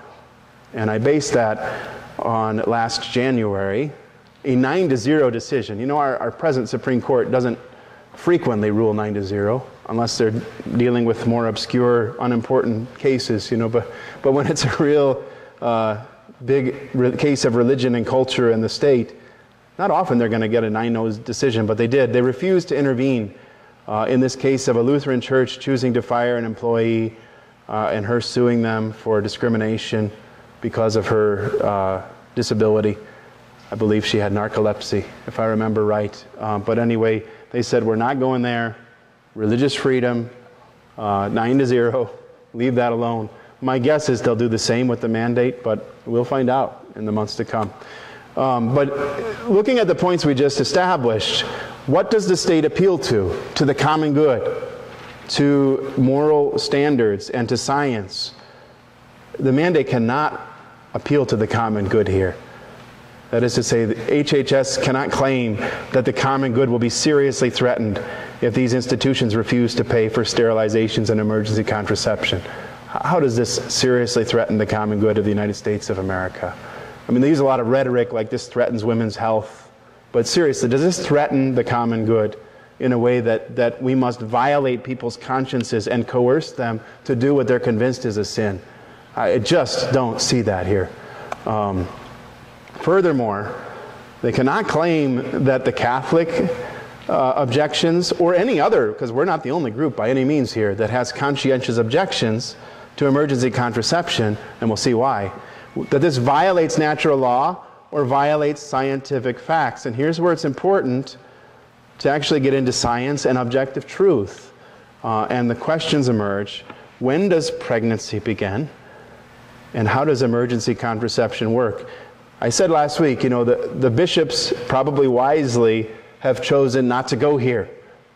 And I base that on last January, a 9-0 decision. You know, our present Supreme Court doesn't frequently rule 9-0 unless they're dealing with more obscure, unimportant cases, but when it's a real big case of religion and culture in the state, not often they're going to get a 9-0 decision, but they did. They refused to intervene in this case of a Lutheran church choosing to fire an employee and her suing them for discrimination because of her disability. I believe she had narcolepsy, if I remember right. But anyway, they said, we're not going there. Religious freedom, 9-0, leave that alone. My guess is they'll do the same with the mandate, but we'll find out in the months to come. But looking at the points we just established, what does the state appeal to? To the common good. to moral standards and to science, the mandate cannot appeal to the common good here. That is to say, the HHS cannot claim that the common good will be seriously threatened if these institutions refuse to pay for sterilizations and emergency contraception. How does this seriously threaten the common good of the United States of America? I mean, they use a lot of rhetoric like this threatens women's health. But seriously, does this threaten the common good in a way that we must violate people's consciences and coerce them to do what they're convinced is a sin? I just don't see that here. Furthermore, they cannot claim that the Catholic objections, or any other, because we're not the only group by any means here that has conscientious objections to emergency contraception, and we'll see why, that this violates natural law or violates scientific facts. And here's where it's important to actually get into science and objective truth. And the questions emerge: when does pregnancy begin? And how does emergency contraception work? I said last week, the bishops probably wisely have chosen not to go here,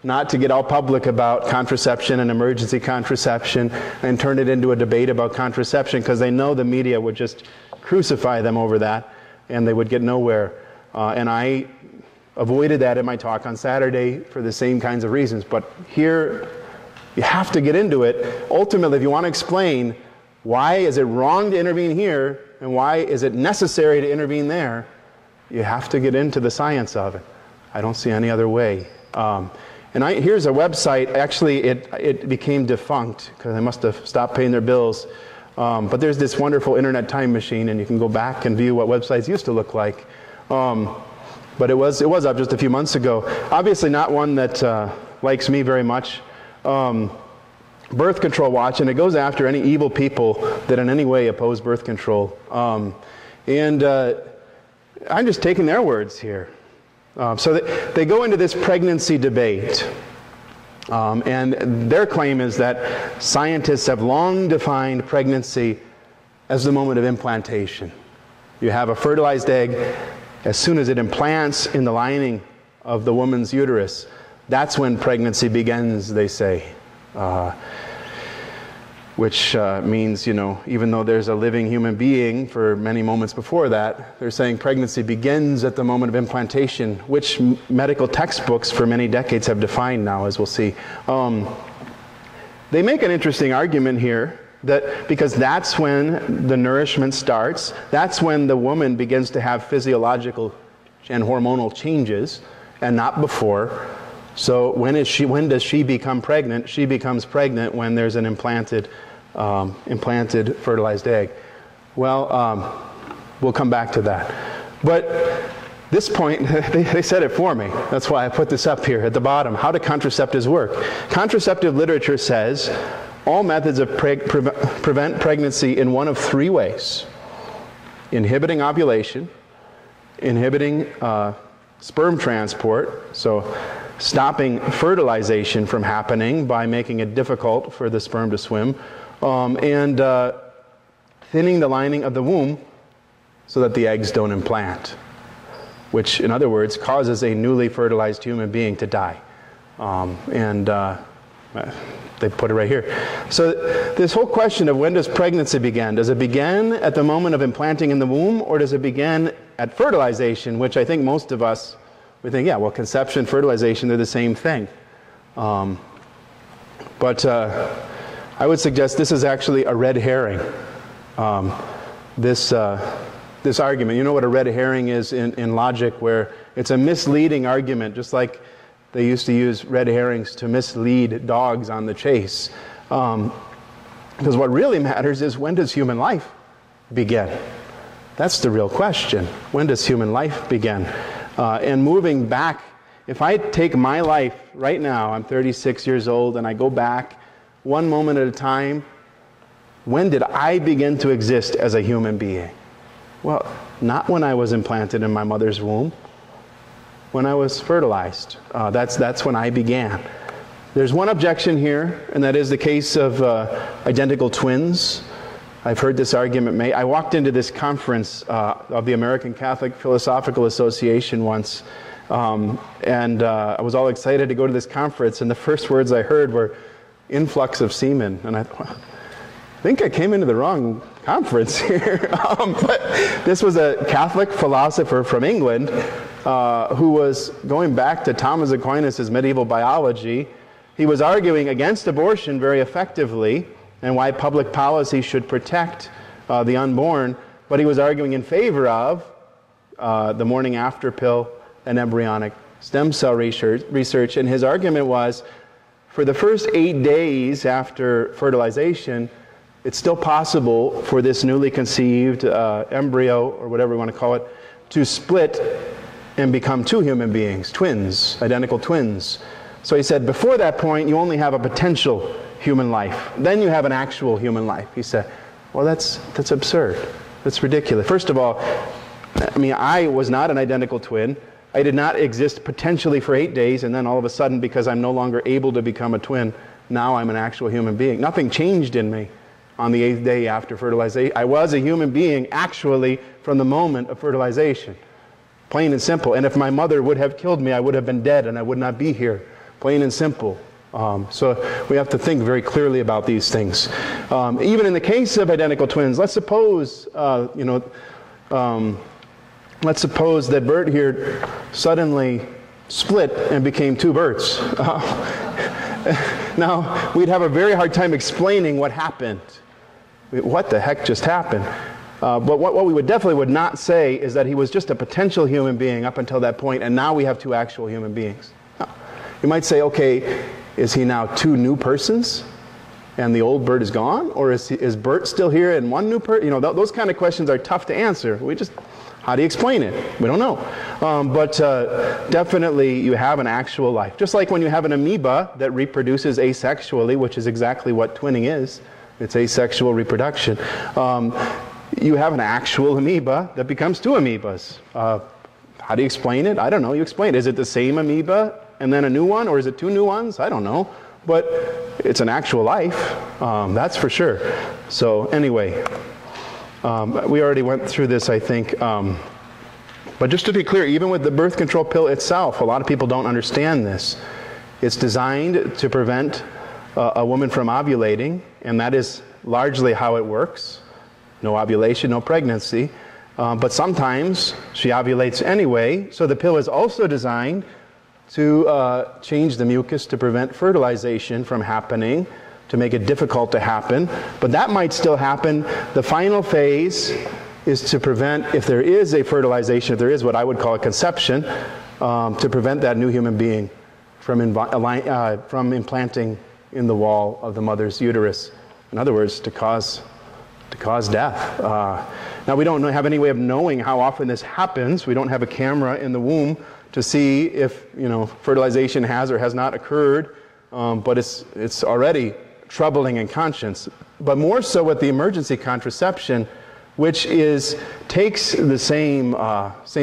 not to get all public about contraception and emergency contraception and turn it into a debate about contraception, because they know the media would just crucify them over that and they would get nowhere. And I avoided that in my talk on Saturday for the same kinds of reasons. But here, you have to get into it. Ultimately, if you want to explain why is it wrong to intervene here and why is it necessary to intervene there, you have to get into the science of it. I don't see any other way. Here's a website. Actually, it became defunct because they must have stopped paying their bills. But there's this wonderful internet time machine, and you can go back and view what websites used to look like. But it was up just a few months ago. Obviously not one that likes me very much. Birth Control Watch, and it goes after any evil people that in any way oppose birth control. I'm just taking their words here. So they go into this pregnancy debate. And their claim is that scientists have long defined pregnancy as the moment of implantation. You have a fertilized egg. As soon as it implants in the lining of the woman's uterus, that's when pregnancy begins, they say. Which means, even though there's a living human being for many moments before that, they're saying pregnancy begins at the moment of implantation, which medical textbooks for many decades have defined now, as we'll see. They make an interesting argument here, that because that's when the nourishment starts, that's when the woman begins to have physiological and hormonal changes, and not before. So when does she become pregnant? She becomes pregnant when there's an implanted fertilized egg. Well, we'll come back to that. But this point, they said it for me. That's why I put this up here at the bottom. How do contraceptives work? Contraceptive literature says all methods of prevent pregnancy in one of three ways: inhibiting ovulation, inhibiting sperm transport, so stopping fertilization from happening by making it difficult for the sperm to swim, and thinning the lining of the womb so that the eggs don't implant, which, in other words, causes a newly fertilized human being to die. They put it right here. So this whole question of when does pregnancy begin? Does it begin at the moment of implanting in the womb, or does it begin at fertilization, which I think most of us, we think, yeah, well, conception, fertilization, they're the same thing. But I would suggest this is actually a red herring. This argument, you know what a red herring is in logic, where it's a misleading argument, just like they used to use red herrings to mislead dogs on the chase. Because what really matters is, when does human life begin? That's the real question. When does human life begin? And moving back, if I take my life right now, I'm 36 years old, and I go back one moment at a time, when did I begin to exist as a human being? Well, not when I was implanted in my mother's womb. When I was fertilized. That's when I began. There's one objection here, and that is the case of identical twins. I've heard this argument made. I walked into this conference of the American Catholic Philosophical Association once, and I was all excited to go to this conference, and the first words I heard were, influx of semen. And I thought, I think I came into the wrong conference here. But this was a Catholic philosopher from England who was going back to Thomas Aquinas' medieval biology. He was arguing against abortion very effectively and why public policy should protect the unborn, but he was arguing in favor of the morning after pill and embryonic stem cell research. And his argument was, for the first 8 days after fertilization, it's still possible for this newly conceived embryo, or whatever you want to call it, to split and become two human beings, twins, identical twins. So he said, before that point, you only have a potential human life. Then you have an actual human life. He said, well, that's absurd. That's ridiculous. First of all, I mean, I was not an identical twin. I did not exist potentially for 8 days, and then all of a sudden, because I'm no longer able to become a twin, now I'm an actual human being. Nothing changed in me on the 8th day after fertilization. I was a human being, actually, from the moment of fertilization. Plain and simple. And if my mother would have killed me, I would have been dead, and I would not be here. Plain and simple. So we have to think very clearly about these things. Even in the case of identical twins, let's suppose, let's suppose that Bert here suddenly split and became two Berts. Now, we'd have a very hard time explaining what happened. What the heck just happened? But what we definitely would not say is that he was just a potential human being up until that point, and now we have two actual human beings. You might say, okay, is he now two new persons, and the old Bert is gone? Or is Bert still here and one new person? You know, those kind of questions are tough to answer. How do you explain it? We don't know. But definitely you have an actual life. Just like when you have an amoeba that reproduces asexually, which is exactly what twinning is. It's asexual reproduction. You have an actual amoeba that becomes two amoebas. How do you explain it? I don't know. You explain it. Is it the same amoeba and then a new one? Or is it two new ones? I don't know. But it's an actual life. That's for sure. So anyway, we already went through this, I think. But just to be clear, even with the birth control pill itself, a lot of people don't understand this. It's designed to prevent a woman from ovulating, and that is largely how it works. No ovulation, no pregnancy. But sometimes she ovulates anyway, so the pill is also designed to change the mucus to prevent fertilization from happening, to make it difficult to happen. But that might still happen. The final phase is to prevent, if there is a fertilization, if there is what I would call a conception, to prevent that new human being from implanting in the wall of the mother's uterus. In other words, to cause death. Now, we don't have any way of knowing how often this happens. We don't have a camera in the womb to see if fertilization has or has not occurred, but it's already troubling in conscience. But more so with the emergency contraception, which takes the same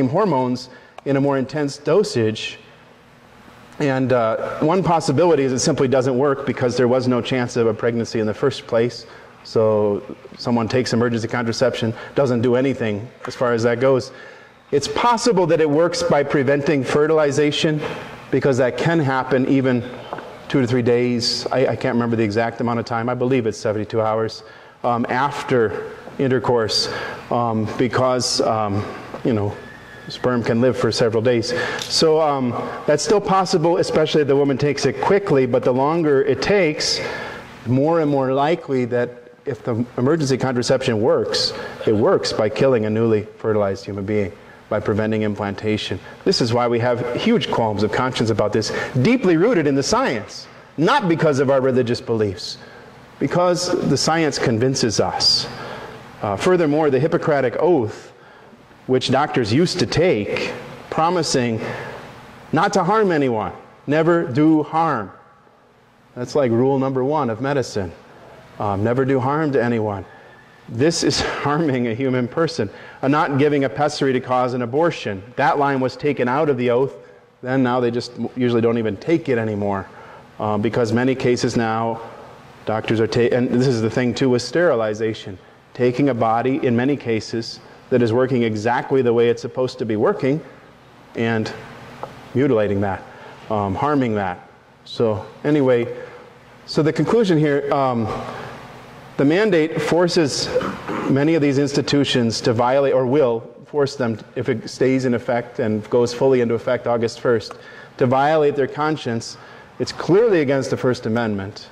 hormones in a more intense dosage. And one possibility is it simply doesn't work because there was no chance of a pregnancy in the first place. So someone takes emergency contraception, doesn't do anything as far as that goes. It's possible that it works by preventing fertilization, because that can happen even 2 to 3 days. I can't remember the exact amount of time. I believe it's 72 hours after intercourse, because sperm can live for several days. So that's still possible, especially if the woman takes it quickly. But the longer it takes, more and more likely that if the emergency contraception works, it works by killing a newly fertilized human being, by preventing implantation. This is why we have huge qualms of conscience about this, deeply rooted in the science, not because of our religious beliefs, because the science convinces us. Furthermore, the Hippocratic Oath, which doctors used to take, promising not to harm anyone, never do harm. That's like rule number 1 of medicine. Never do harm to anyone. This is harming a human person. Not giving a pessary to cause an abortion. That line was taken out of the oath. Then now they just usually don't even take it anymore. Because many cases now, doctors are and this is the thing too with sterilization. Taking a body, in many cases, that is working exactly the way it's supposed to be working, and mutilating that, harming that. So anyway, So the conclusion here, the mandate forces many of these institutions to violate, or will force them, if it stays in effect and goes fully into effect August 1st, to violate their conscience. It's clearly against the First Amendment.